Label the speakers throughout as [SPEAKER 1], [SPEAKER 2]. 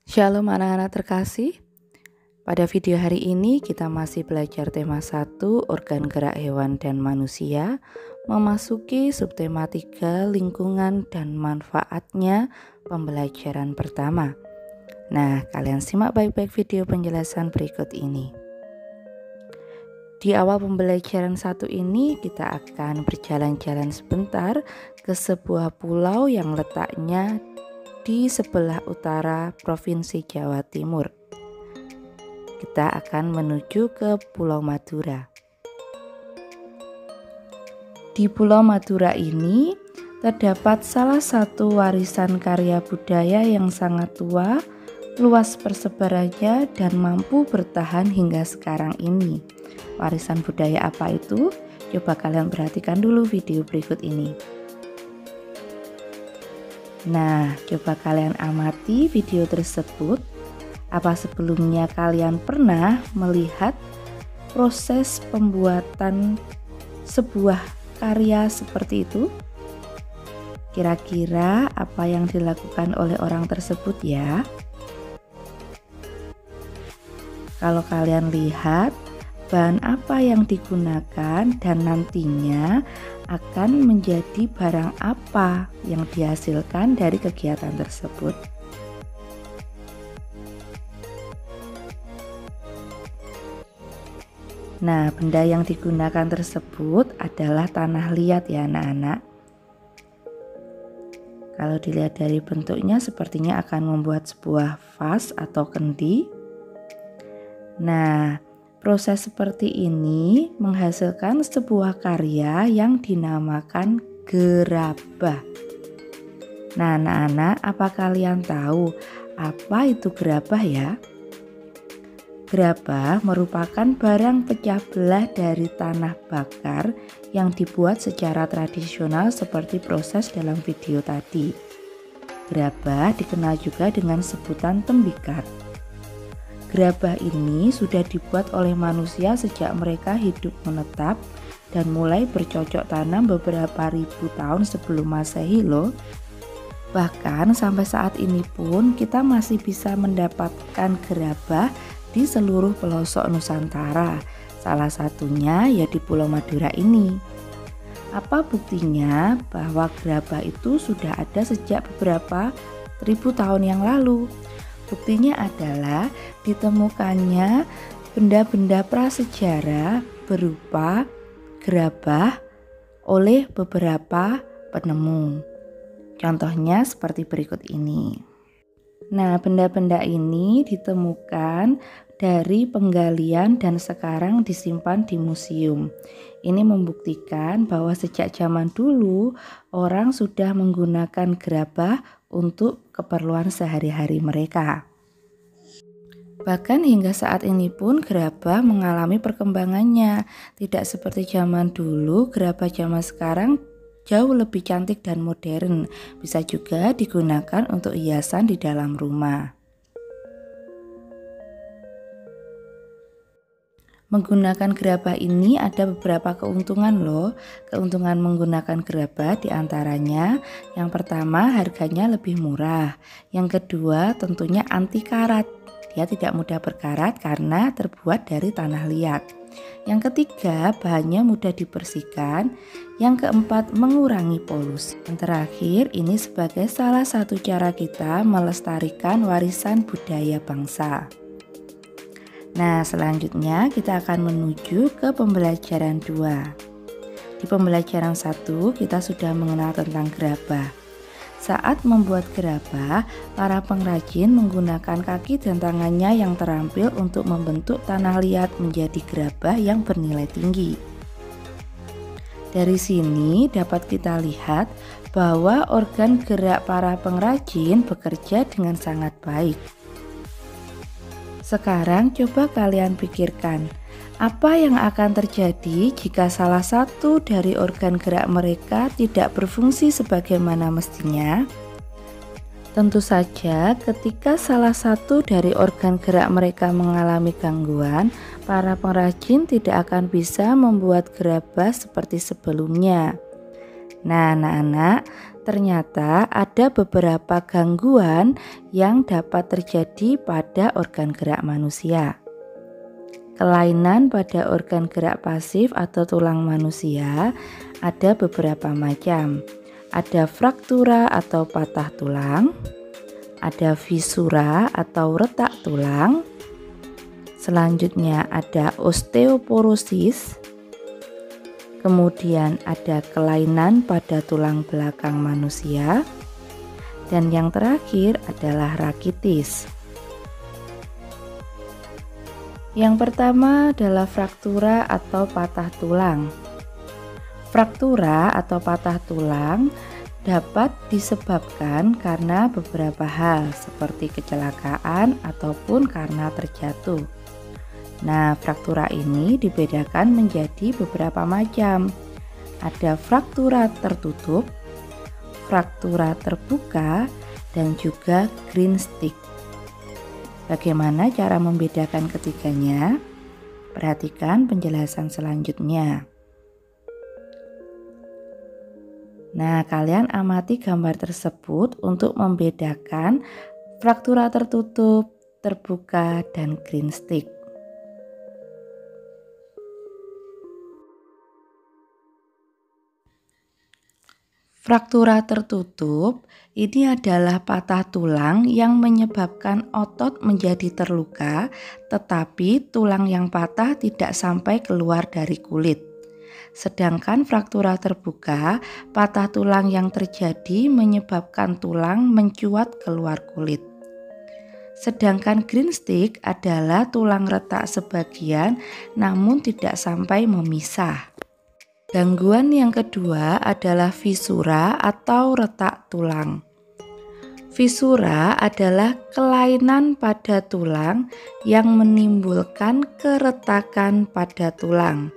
[SPEAKER 1] Shalom anak-anak terkasih. Pada video hari ini kita masih belajar tema 1 organ gerak hewan dan manusia, memasuki subtema 3 lingkungan dan manfaatnya pembelajaran pertama. Nah, kalian simak baik-baik video penjelasan berikut ini. Di awal pembelajaran 1 ini kita akan berjalan-jalan sebentar ke sebuah pulau yang letaknya di sebelah utara Provinsi Jawa Timur. Kita akan menuju ke Pulau Madura. Di Pulau Madura ini terdapat salah satu warisan karya budaya yang sangat tua, luas persebarannya dan mampu bertahan hingga sekarang ini. Warisan budaya apa itu? Coba kalian perhatikan dulu video berikut ini. Nah, coba kalian amati video tersebut. Apa sebelumnya kalian pernah melihat proses pembuatan sebuah karya seperti itu? Kira-kira apa yang dilakukan oleh orang tersebut ya? Kalau kalian lihat, bahan apa yang digunakan dan nantinya akan menjadi barang apa yang dihasilkan dari kegiatan tersebut. Nah, benda yang digunakan tersebut adalah tanah liat ya anak-anak. Kalau dilihat dari bentuknya sepertinya akan membuat sebuah vas atau kendi. Nah, proses seperti ini menghasilkan sebuah karya yang dinamakan gerabah. Nah, anak-anak, apa kalian tahu apa itu gerabah ya? Gerabah merupakan barang pecah belah dari tanah bakar yang dibuat secara tradisional seperti proses dalam video tadi. Gerabah dikenal juga dengan sebutan tembikar. Gerabah ini sudah dibuat oleh manusia sejak mereka hidup menetap dan mulai bercocok tanam beberapa ribu tahun sebelum Masehi loh. Bahkan sampai saat ini pun kita masih bisa mendapatkan gerabah di seluruh pelosok Nusantara. Salah satunya ya di Pulau Madura ini. Apa buktinya bahwa gerabah itu sudah ada sejak beberapa ribu tahun yang lalu? Buktinya adalah ditemukannya benda-benda prasejarah berupa gerabah oleh beberapa penemu. Contohnya seperti berikut ini. Nah, benda-benda ini ditemukan dari penggalian dan sekarang disimpan di museum. Ini membuktikan bahwa sejak zaman dulu orang sudah menggunakan gerabah untuk keperluan sehari-hari mereka. Bahkan hingga saat ini pun gerabah mengalami perkembangannya. Tidak seperti zaman dulu, gerabah zaman sekarang jauh lebih cantik dan modern. Bisa juga digunakan untuk hiasan di dalam rumah. Menggunakan gerabah ini ada beberapa keuntungan loh. Keuntungan menggunakan gerabah diantaranya yang pertama harganya lebih murah. Yang kedua tentunya anti karat. Dia tidak mudah berkarat karena terbuat dari tanah liat. Yang ketiga, bahannya mudah dibersihkan. Yang keempat, mengurangi polusi. Yang terakhir, ini sebagai salah satu cara kita melestarikan warisan budaya bangsa. Nah, selanjutnya kita akan menuju ke pembelajaran 2. Di pembelajaran 1, kita sudah mengenal tentang gerabah. Saat membuat gerabah, para pengrajin menggunakan kaki dan tangannya yang terampil untuk membentuk tanah liat menjadi gerabah yang bernilai tinggi. Dari sini dapat kita lihat bahwa organ gerak para pengrajin bekerja dengan sangat baik. Sekarang coba kalian pikirkan, apa yang akan terjadi jika salah satu dari organ gerak mereka tidak berfungsi sebagaimana mestinya? Tentu saja ketika salah satu dari organ gerak mereka mengalami gangguan, para pengrajin tidak akan bisa membuat gerabah seperti sebelumnya. Nah anak-anak, ternyata ada beberapa gangguan yang dapat terjadi pada organ gerak manusia. Kelainan pada organ gerak pasif atau tulang manusia ada beberapa macam. Ada fraktura atau patah tulang, ada fisura atau retak tulang. Selanjutnya ada osteoporosis. Kemudian ada kelainan pada tulang belakang manusia. Dan yang terakhir adalah rakitis. Yang pertama adalah fraktura atau patah tulang. Fraktura atau patah tulang dapat disebabkan karena beberapa hal seperti kecelakaan ataupun karena terjatuh. Nah, fraktura ini dibedakan menjadi beberapa macam. Ada fraktura tertutup, fraktura terbuka, dan juga green stick. Bagaimana cara membedakan ketiganya? Perhatikan penjelasan selanjutnya. Nah, kalian amati gambar tersebut untuk membedakan fraktura tertutup, terbuka, dan green stick. Fraktura tertutup ini adalah patah tulang yang menyebabkan otot menjadi terluka, tetapi tulang yang patah tidak sampai keluar dari kulit. Sedangkan fraktura terbuka, patah tulang yang terjadi menyebabkan tulang mencuat keluar kulit. Sedangkan green stick adalah tulang retak sebagian namun tidak sampai memisah. Gangguan yang kedua adalah fisura atau retak tulang. Fisura adalah kelainan pada tulang yang menimbulkan keretakan pada tulang.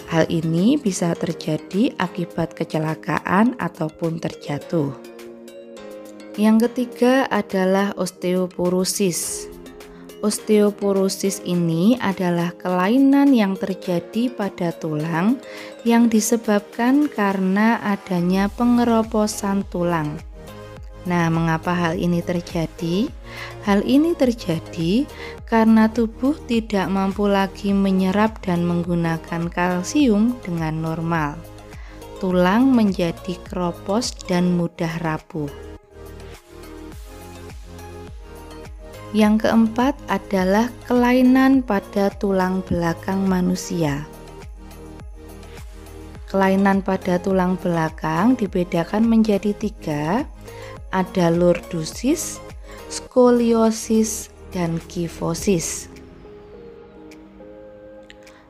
[SPEAKER 1] Hal ini bisa terjadi akibat kecelakaan ataupun terjatuh. Yang ketiga adalah osteoporosis. Osteoporosis ini adalah kelainan yang terjadi pada tulang yang disebabkan karena adanya pengeroposan tulang. Nah, mengapa hal ini terjadi? Hal ini terjadi karena tubuh tidak mampu lagi menyerap dan menggunakan kalsium dengan normal. Tulang menjadi keropos dan mudah rapuh. Yang keempat adalah kelainan pada tulang belakang manusia. Kelainan pada tulang belakang dibedakan menjadi 3. Ada lordosis, skoliosis, dan kifosis.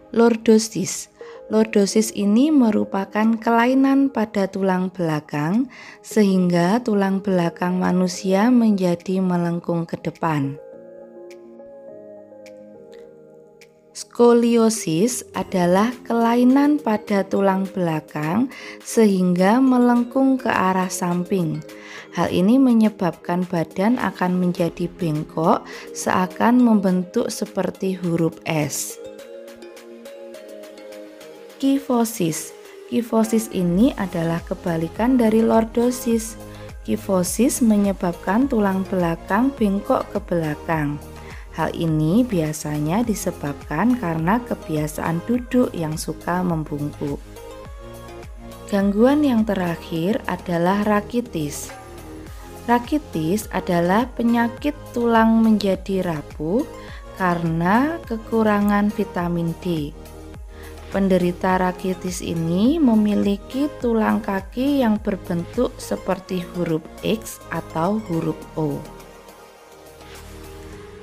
[SPEAKER 1] Lordosis. Lordosis ini merupakan kelainan pada tulang belakang sehingga tulang belakang manusia menjadi melengkung ke depan. Skoliosis adalah kelainan pada tulang belakang sehingga melengkung ke arah samping. Hal ini menyebabkan badan akan menjadi bengkok seakan membentuk seperti huruf S. Kifosis. Kifosis ini adalah kebalikan dari lordosis. Kifosis menyebabkan tulang belakang bengkok ke belakang. Hal ini biasanya disebabkan karena kebiasaan duduk yang suka membungkuk. Gangguan yang terakhir adalah rakitis. Rakitis adalah penyakit tulang menjadi rapuh karena kekurangan vitamin D. Penderita rakitis ini memiliki tulang kaki yang berbentuk seperti huruf X atau huruf O.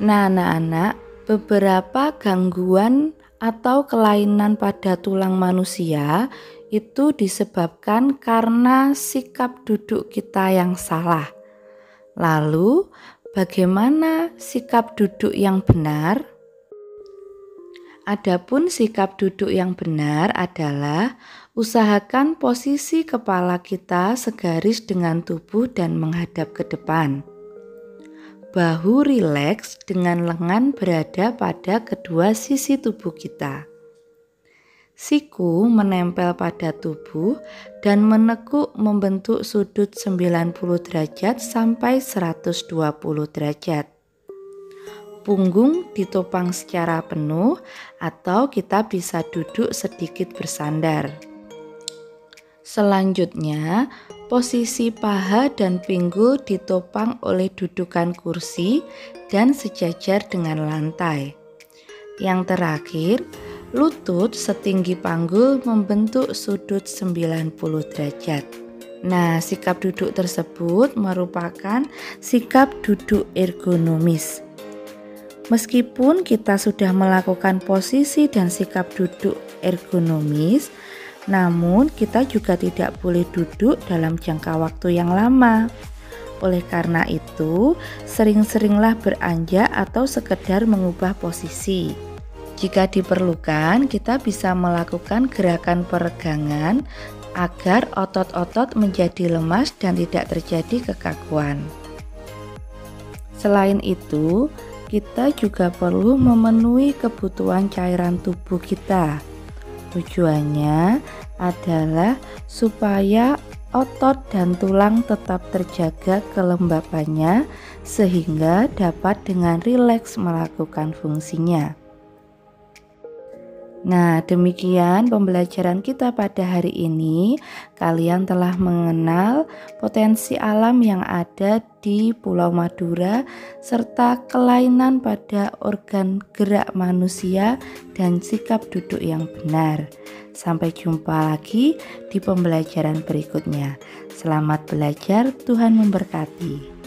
[SPEAKER 1] Nah, anak-anak, beberapa gangguan atau kelainan pada tulang manusia itu disebabkan karena sikap duduk kita yang salah. Lalu, bagaimana sikap duduk yang benar? Adapun sikap duduk yang benar adalah usahakan posisi kepala kita segaris dengan tubuh dan menghadap ke depan. Bahu rileks dengan lengan berada pada kedua sisi tubuh kita. Siku menempel pada tubuh dan menekuk membentuk sudut 90 derajat sampai 120 derajat. Punggung ditopang secara penuh atau kita bisa duduk sedikit bersandar. Selanjutnya, posisi paha dan pinggul ditopang oleh dudukan kursi dan sejajar dengan lantai. Yang terakhir, lutut setinggi panggul membentuk sudut 90 derajat. Nah, sikap duduk tersebut merupakan sikap duduk ergonomis. Meskipun kita sudah melakukan posisi dan sikap duduk ergonomis, namun kita juga tidak boleh duduk dalam jangka waktu yang lama. Oleh karena itu, sering-seringlah beranjak atau sekedar mengubah posisi. Jika diperlukan, kita bisa melakukan gerakan peregangan agar otot-otot menjadi lemas dan tidak terjadi kekakuan. Selain itu, kita juga perlu memenuhi kebutuhan cairan tubuh kita. Tujuannya adalah supaya otot dan tulang tetap terjaga kelembapannya sehingga dapat dengan rileks melakukan fungsinya. Nah, demikian pembelajaran kita pada hari ini. Kalian telah mengenal potensi alam yang ada di Pulau Madura serta kelainan pada organ gerak manusia dan sikap duduk yang benar. Sampai jumpa lagi di pembelajaran berikutnya. Selamat belajar, Tuhan memberkati.